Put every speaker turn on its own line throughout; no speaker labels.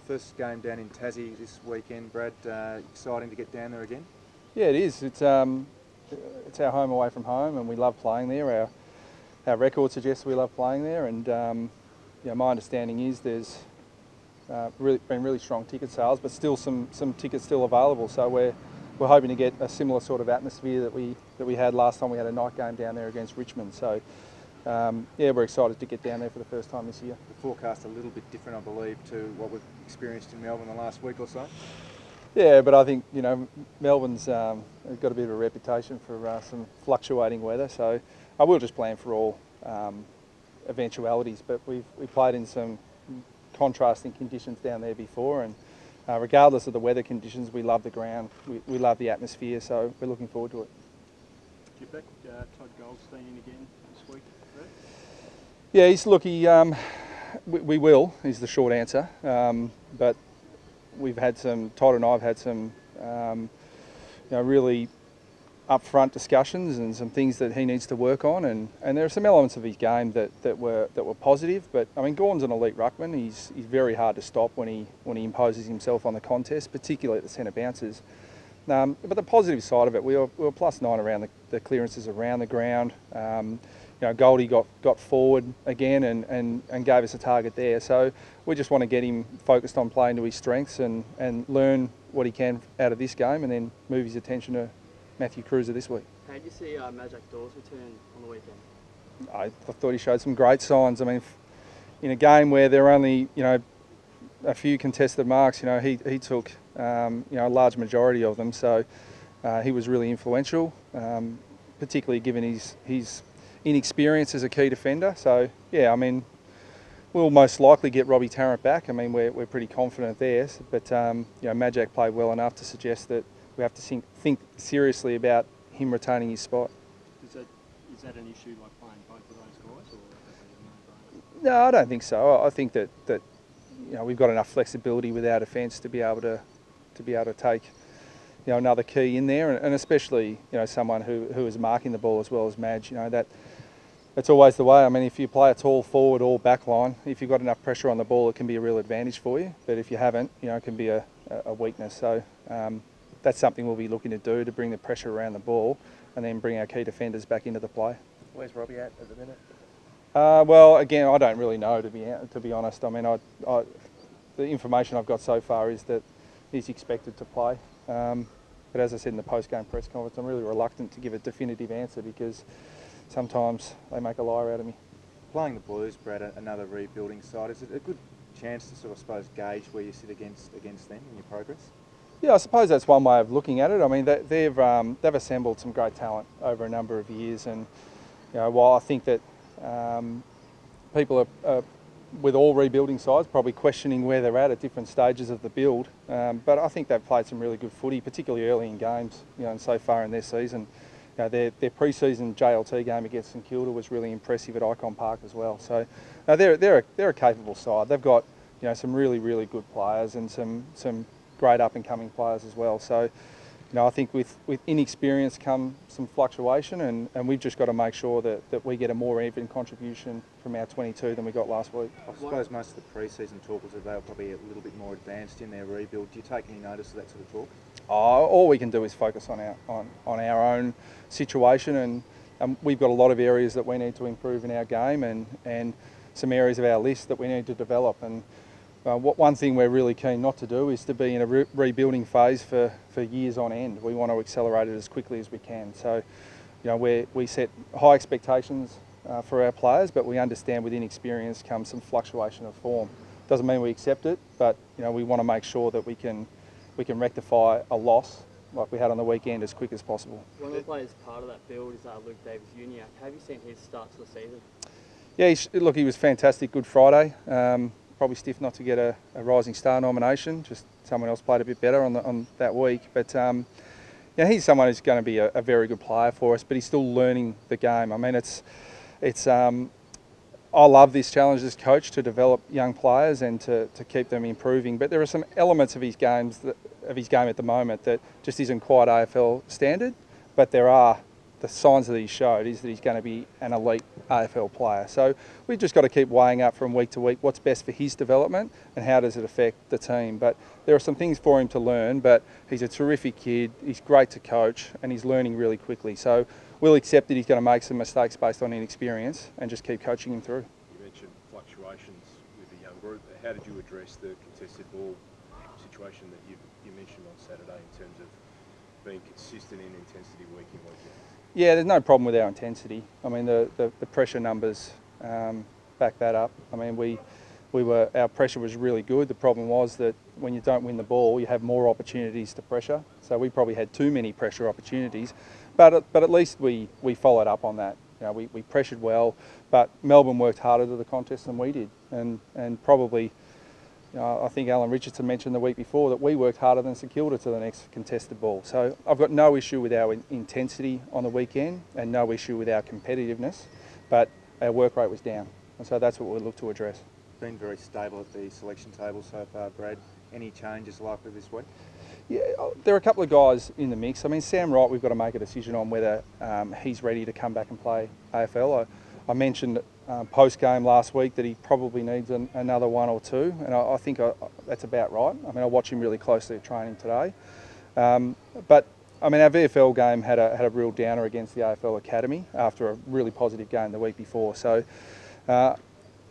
first game down in Tassie this weekend, Brad. Exciting to get down there again?
Yeah, it is. It's our home away from home, and we love playing there. Our record suggests we love playing there, and my understanding is there's been really strong ticket sales, but still some tickets still available. So we're hoping to get a similar sort of atmosphere that we had last time we had a night game down there against Richmond. So we're excited to get down there for the first time this year.
The forecast a little bit different, I believe, to what we've experienced in Melbourne the last week or so.
Yeah, but I think Melbourne's got a bit of a reputation for some fluctuating weather. So I will just plan for all eventualities. But we played in some contrasting conditions down there before, and regardless of the weather conditions, we love the ground, we love the atmosphere. So we're looking forward to it.
Do you back Todd Goldstein in again this week, Brett?
Yeah, we will, is the short answer. But Todd and I have had some really upfront discussions and some things that he needs to work on, and there are some elements of his game that were positive. But I mean, Gordon's an elite ruckman. He's very hard to stop when he imposes himself on the contest, particularly at the centre bounces. But the positive side of it, we were +9 around the clearances around the ground. Goldie got forward again and gave us a target there. So we just want to get him focused on playing to his strengths and learn what he can out of this game, and then move his attention to Matthew Cruiser this week.
How did you see Majak Dawes return on the weekend?
I thought he showed some great signs. I mean, in a game where there are only a few contested marks, he took a large majority of them. So he was really influential, particularly given his inexperience as a key defender. So yeah, I mean, we'll most likely get Robbie Tarrant back. I mean, we're pretty confident there. But Majak played well enough to suggest that we have to think seriously about him retaining his spot.
Is that an issue, like playing both of those guys, or is that a no-brainer?
No, I don't think so. I think that we've got enough flexibility with our defence to be able to take another key in there, and especially someone who is marking the ball as well as Madge. That's always the way. I mean, if you play a tall forward or back line, if you've got enough pressure on the ball, it can be a real advantage for you. But if you haven't, it can be a weakness. So that's something we'll be looking to do, to bring the pressure around the ball and then bring our key defenders back into the play.
Where's Robbie at the minute?
Well, again, I don't really know, to be honest. I mean, the information I've got so far is that he's expected to play. But as I said in the post-game press conference, I'm really reluctant to give a definitive answer because sometimes they make a liar out of me.
Playing the Blues, Brad, another rebuilding side, is it a good chance to sort of, I suppose, gauge where you sit against them in your progress?
Yeah, I suppose that's one way of looking at it. I mean, they've assembled some great talent over a number of years, and while I think that people are with all rebuilding sides probably questioning where they're at different stages of the build, but I think they've played some really good footy, particularly early in games, and so far in their season. Their pre-season JLT game against St Kilda was really impressive at Icon Park as well. So they're a capable side. They've got some really good players and some great up-and-coming players as well. So I think with inexperience comes some fluctuation, and we've just got to make sure that we get a more even contribution from our 22 than we got last week.
I suppose most of the pre-season talk was that they were probably a little bit more advanced in their rebuild. Do you take any notice of that sort of talk?
All we can do is focus on our own situation, and we've got a lot of areas that we need to improve in our game, and some areas of our list that we need to develop. And one thing we're really keen not to do is to be in a rebuilding phase for years on end. We want to accelerate it as quickly as we can. So, we set high expectations for our players, but we understand with inexperience comes some fluctuation of form. Doesn't mean we accept it, but we want to make sure that we can rectify a loss like we had on the weekend as quick as possible.
One of the players part of that build is Luke Davis-Uniacke. Have you seen his start to the season?
Yeah, he was fantastic. Good Friday. Probably stiff not to get a Rising Star nomination. Just someone else played a bit better on that week. But he's someone who's going to be a very good player for us. But he's still learning the game. I mean, I love this challenge as coach to develop young players and to keep them improving. But there are some elements of his game at the moment that just isn't quite AFL standard. But there are the signs that he showed is that he's going to be an elite AFL player. So we've just got to keep weighing up from week to week what's best for his development and how does it affect the team. But there are some things for him to learn, but he's a terrific kid, he's great to coach, and he's learning really quickly. So we'll accept that he's going to make some mistakes based on inexperience and just keep coaching him through.
You mentioned fluctuations with the young group. How did you address the contested ball situation that you mentioned on Saturday in terms of being consistent in intensity week in, week out?
Yeah, there's no problem with our intensity. I mean, the pressure numbers back that up. I mean, our pressure was really good. The problem was that when you don't win the ball, you have more opportunities to pressure. So we probably had too many pressure opportunities, but at least we followed up on that. You know, we pressured well, but Melbourne worked harder to the contest than we did, and probably. I think Alan Richardson mentioned the week before that we worked harder than St Kilda to the next contested ball. So I've got no issue with our intensity on the weekend and no issue with our competitiveness, but our work rate was down. And so that's what we'll look to address.
Been very stable at the selection table so far, Brad. Any changes likely this week?
Yeah, there are a couple of guys in the mix. I mean, Sam Wright, we've got to make a decision on whether he's ready to come back and play AFL. I mentioned post-game last week that he probably needs another one or two, and I think that's about right. I mean, I watch him really closely at training today. But, I mean, our VFL game had a real downer against the AFL Academy after a really positive game the week before. So,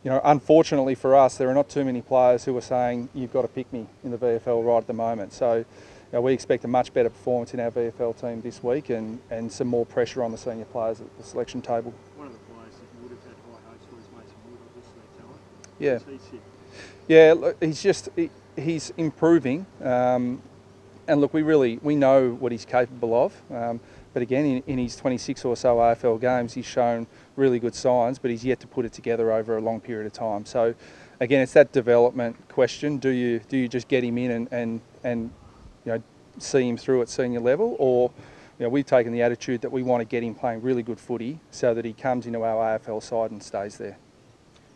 unfortunately for us, there are not too many players who are saying, you've got to pick me in the VFL right at the moment. So, we expect a much better performance in our VFL team this week and some more pressure on the senior players at the selection table.
One of the players that you would have had high hopes for is Mason Wood, obviously, talent.
Yeah.
He's hit.
Yeah, look, he's improving, and look, we know what he's capable of. But again, in his 26 or so AFL games, he's shown really good signs, but he's yet to put it together over a long period of time. So, again, it's that development question: do you just get him in and see him through at senior level, or we've taken the attitude that we want to get him playing really good footy so that he comes into our AFL side and stays there.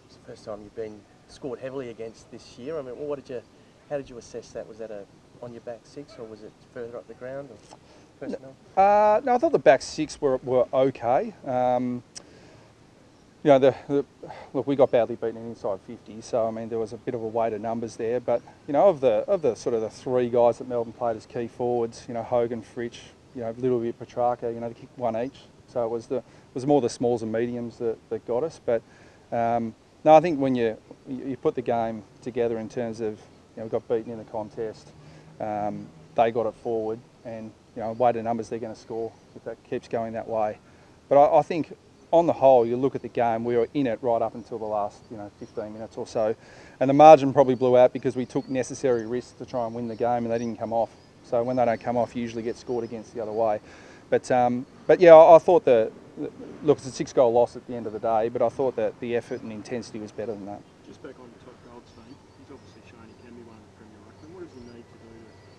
It's the first time you've been scored heavily against this year. I mean, how did you assess that? Was that on your back six, or was it further up the ground, or personnel?
No, I thought the back six were okay. Look, we got badly beaten in inside 50, so I mean there was a bit of a weight of numbers there. But of the sort of the three guys that Melbourne played as key forwards, Hogan, Fritsch, a little bit Petrarca, they kicked one each. So it was more the smalls and mediums that got us. But no, I think when you put the game together in terms of we got beaten in the contest, they got it forward, and weight of numbers they're going to score if that keeps going that way. But I think, on the whole, you look at the game, we were in it right up until the last 15 minutes or so, and the margin probably blew out because we took necessary risks to try and win the game, and they didn't come off. So when they don't come off, you usually get scored against the other way. But yeah, I thought look, it's a 6-goal loss at the end of the day, but I thought that the effort and intensity was better than that.
Just back on Todd Goldstein, he's obviously shown he can be one of the Premier Ruckmen. What does he need to do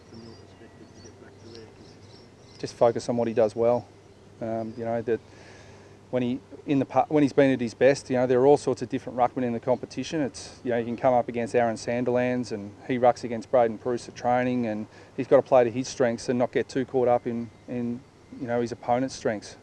from your perspective to get back to there consistently?
Just focus on what he does well. That when he's been at his best, there are all sorts of different ruckmen in the competition. It's you can come up against Aaron Sanderlands, and he rucks against Braden Bruce at training, and he's got to play to his strengths and not get too caught up in his opponent's strengths.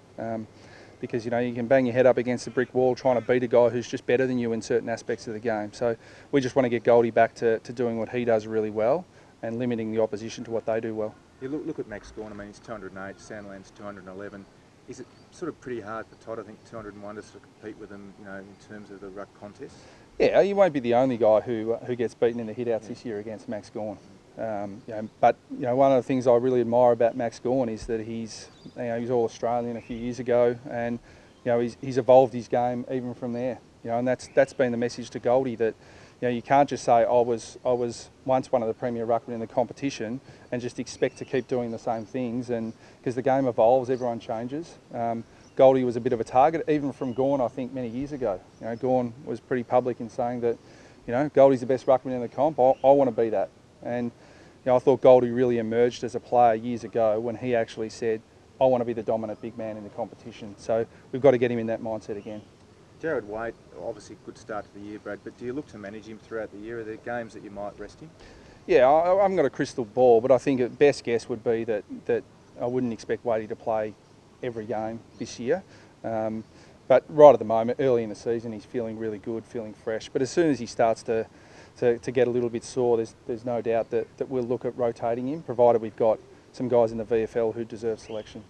Because you can bang your head up against a brick wall trying to beat a guy who's just better than you in certain aspects of the game. So we just want to get Goldie back to doing what he does really well and limiting the opposition to what they do well.
You look at Max Gawn. I mean, he's 208, Sanderland's 211. Is it sort of pretty hard for Todd, I think, 201 to sort of compete with him, in terms of the ruck contest?
Yeah, he won't be the only guy who gets beaten in the hitouts this year against Max Gawn. But one of the things I really admire about Max Gawn is that he's all Australian a few years ago, and he's evolved his game even from there. And that's been the message to Goldie, that you can't just say I was once one of the premier ruckmen in the competition and just expect to keep doing the same things, and because the game evolves, everyone changes. Goldie was a bit of a target even from Gawn, I think, many years ago. Gawn was pretty public in saying that Goldie's the best ruckman in the comp. I want to be that. And I thought Goldie really emerged as a player years ago when he actually said, I want to be the dominant big man in the competition. So we've got to get him in that mindset again.
Jared Wade, obviously a good start to the year, Brad, but do you look to manage him throughout the year? Are there games that you might rest him?
Yeah, I haven't got a crystal ball, but I think a best guess would be that I wouldn't expect Wadey to play every game this year. But right at the moment, early in the season, he's feeling really good, feeling fresh. But as soon as he starts to get a little bit sore, there's no doubt that we'll look at rotating him, provided we've got some guys in the VFL who deserve selection.